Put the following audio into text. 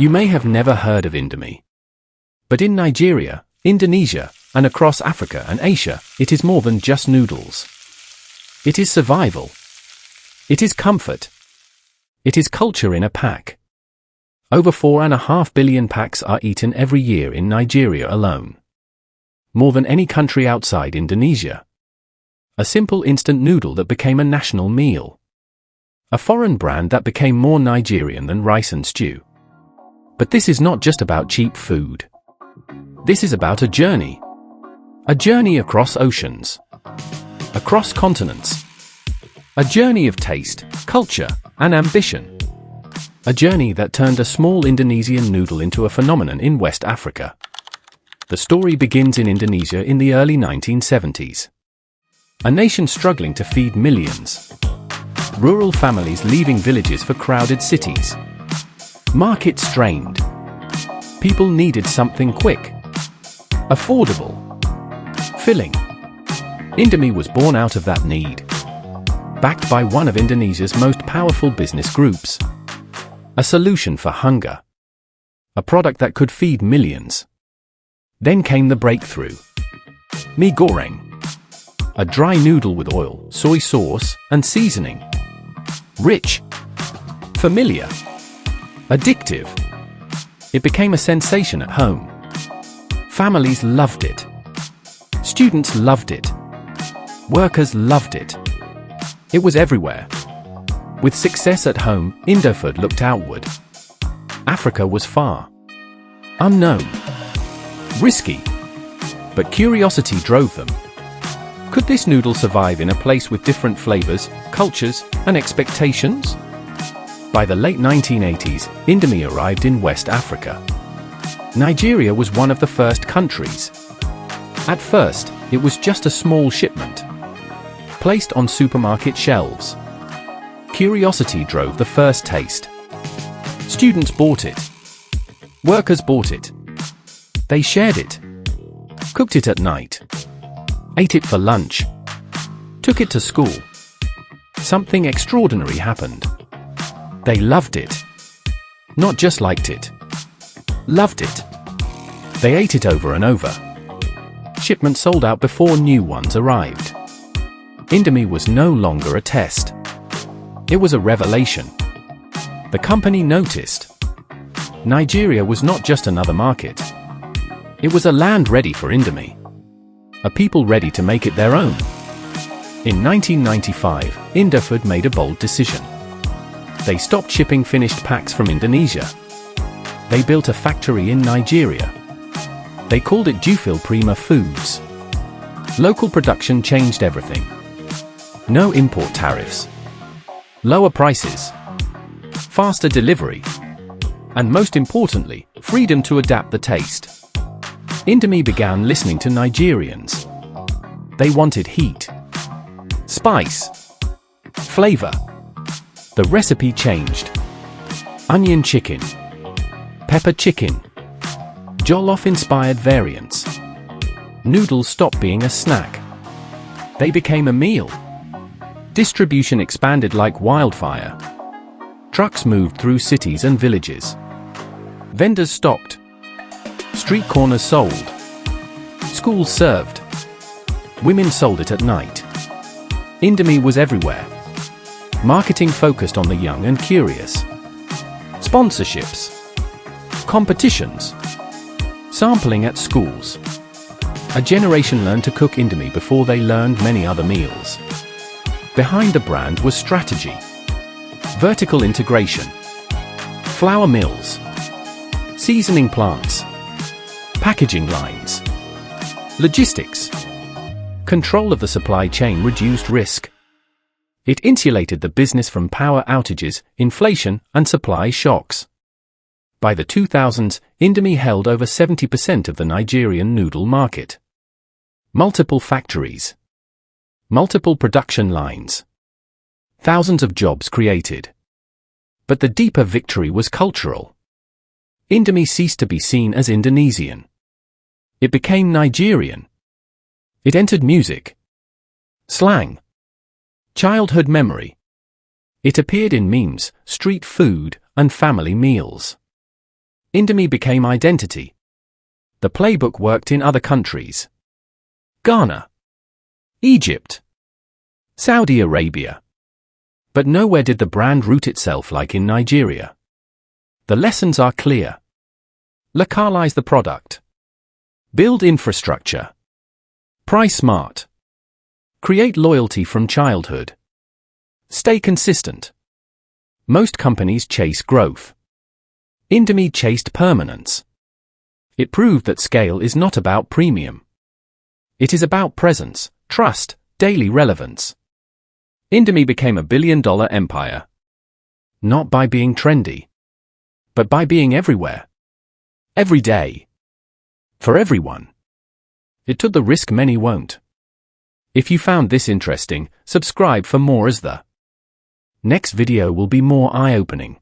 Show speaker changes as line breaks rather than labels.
You may have never heard of Indomie. But in Nigeria, Indonesia, and across Africa and Asia, it is more than just noodles. It is survival. It is comfort. It is culture in a pack. Over 4.5 billion packs are eaten every year in Nigeria alone. More than any country outside Indonesia. A simple instant noodle that became a national meal. A foreign brand that became more Nigerian than rice and stew. But this is not just about cheap food. This is about a journey. A journey across oceans. Across continents. A journey of taste, culture, and ambition. A journey that turned a small Indonesian noodle into a phenomenon in West Africa. The story begins in Indonesia in the early 1970s. A nation struggling to feed millions. Rural families leaving villages for crowded cities. Markets strained. People needed something quick. Affordable. Filling. Indomie was born out of that need. Backed by one of Indonesia's most powerful business groups. A solution for hunger. A product that could feed millions. Then came the breakthrough. Mie goreng. A dry noodle with oil, soy sauce, and seasoning. Rich. Familiar. Addictive. It became a sensation at home. Families loved it. Students loved it. Workers loved it. It was everywhere. With success at home, Indofood looked outward. Africa was far. Unknown. Risky. But curiosity drove them. Could this noodle survive in a place with different flavors, cultures, and expectations? By the late 1980s, Indomie arrived in West Africa. Nigeria was one of the first countries. At first, it was just a small shipment. Placed on supermarket shelves. Curiosity drove the first taste. Students bought it. Workers bought it. They shared it. Cooked it at night. Ate it for lunch. Took it to school. Something extraordinary happened. They loved it. Not just liked it. Loved it. They ate it over and over. Shipments sold out before new ones arrived. Indomie was no longer a test. It was a revelation. The company noticed. Nigeria was not just another market. It was a land ready for Indomie. A people ready to make it their own. In 1995, Indofood made a bold decision. They stopped shipping finished packs from Indonesia. They built a factory in Nigeria. They called it Jufil Prima Foods. Local production changed everything. No import tariffs. Lower prices. Faster delivery. And most importantly, freedom to adapt the taste. Indomie began listening to Nigerians. They wanted heat. Spice. Flavor. The recipe changed. Onion chicken. Pepper chicken. Jollof-inspired variants. Noodles stopped being a snack. They became a meal. Distribution expanded like wildfire. Trucks moved through cities and villages. Vendors stocked. Street corners sold. Schools served. Women sold it at night. Indomie was everywhere. Marketing focused on the young and curious. Sponsorships. Competitions. Sampling at schools. A generation learned to cook Indomie before they learned many other meals. Behind the brand was strategy. Vertical integration. Flour mills. Seasoning plants. Packaging lines. Logistics. Control of the supply chain reduced risk. It insulated the business from power outages, inflation, and supply shocks. By the 2000s, Indomie held over 70% of the Nigerian noodle market. Multiple factories. Multiple production lines. Thousands of jobs created. But the deeper victory was cultural. Indomie ceased to be seen as Indonesian. It became Nigerian. It entered music. Slang. Childhood memory. It appeared in memes, street food, and family meals. Indomie became identity. The playbook worked in other countries. Ghana, Egypt, Saudi Arabia. But nowhere did the brand root itself like in Nigeria. The lessons are clear. Localize the product. Build infrastructure. Price smart. Create loyalty from childhood. Stay consistent. Most companies chase growth. Indomie chased permanence. It proved that scale is not about premium. It is about presence, trust, daily relevance. Indomie became a billion-dollar empire. Not by being trendy, but by being everywhere. Every day. For everyone. It took the risk many won't. If you found this interesting, subscribe for more as the next video will be more eye-opening.